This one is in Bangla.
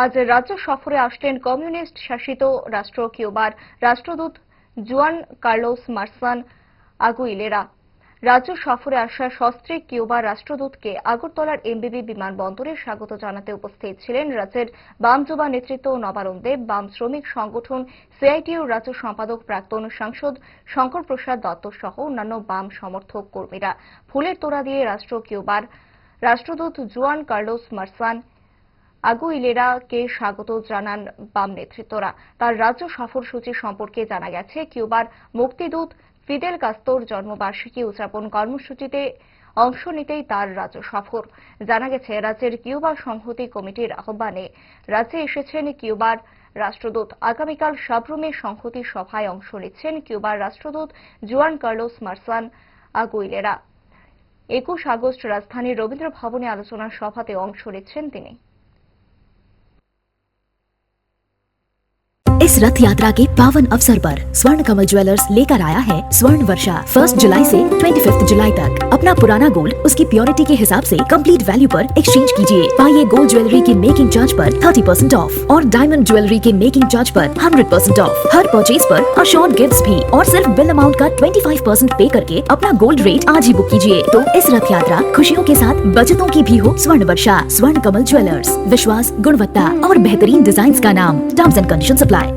আজ রাজ্য সফরে আসলেন কমিউনিস্ট শাসিত রাষ্ট্র কিউবার রাষ্ট্রদূত জুয়ান কার্লোস মার্সান আগুইলেরা। রাজ্য সফরে আসা সস্ত্রীক কিউবার রাষ্ট্রদূতকে আগরতলার এমবিবি বিমানবন্দরে স্বাগত জানাতে উপস্থিত ছিলেন রাজ্যের বাম যুবা নেতৃত্ব নবারুণ দেব, বাম শ্রমিক সংগঠন সিআইটিইউ রাজ্য সম্পাদক প্রাক্তন সাংসদ শঙ্কর প্রসাদ দত্ত সহ অন্যান্য বাম সমর্থক কর্মীরা। ফুলের তোড়া দিয়ে কিউবার রাষ্ট্রদূত জুয়ান কার্লোস মার্সান আগুইলেরাকে স্বাগত জানান বাম নেতৃত্বরা। তার রাজ্য সফরসূচি সম্পর্কে জানা গেছে, কিউবার মুক্তিদূত ফিদেল কাস্তোর জন্মবার্ষিকী উদযাপন কর্মসূচিতে অংশ নিতেই তার রাজ্য সফর। জানা গেছে, রাজ্যের কিউবা সংহতি কমিটির আহ্বানে রাজ্যে এসেছেন কিউবার রাষ্ট্রদূত। আগামীকাল সাবরুমে সংহতি সভায় অংশ নিচ্ছেন কিউবার রাষ্ট্রদূত জুয়ান কার্লোস মার্সান আগুইলেরা। 21 আগস্ট রাজধানীর রবীন্দ্র ভবনে আলোচনা সভাতে অংশ নিচ্ছেন তিনি। इस रथ यात्रा के पावन अवसर पर स्वर्ण कमल ज्वेलर्स लेकर आया है स्वर्ण वर्षा। 1 जुलाई से 25 जुलाई तक अपना पुराना गोल्ड उसकी प्योरिटी के हिसाब से कंप्लीट वैल्यू पर एक्सचेंज कीजिए। पाइए गोल्ड ज्वेलरी के मेकिंग चार्ज पर 30% ऑफ और डायमंड ज्वेलरी के मेकिंग चार्ज पर 100% ऑफ। हर परचेज पर अशोर्ड गिफ्ट्स भी और सिर्फ बिल अमाउंट का 25% पे करके अपना गोल्ड रेट आज ही बुक कीजिए। तो इस रथ यात्रा खुशियों के साथ बचतों की भी हो स्वर्ण वर्षा। स्वर्ण कमल ज्वेलर्स, विश्वास, गुणवत्ता और बेहतरीन डिजाइन का नाम। Terms and conditions apply.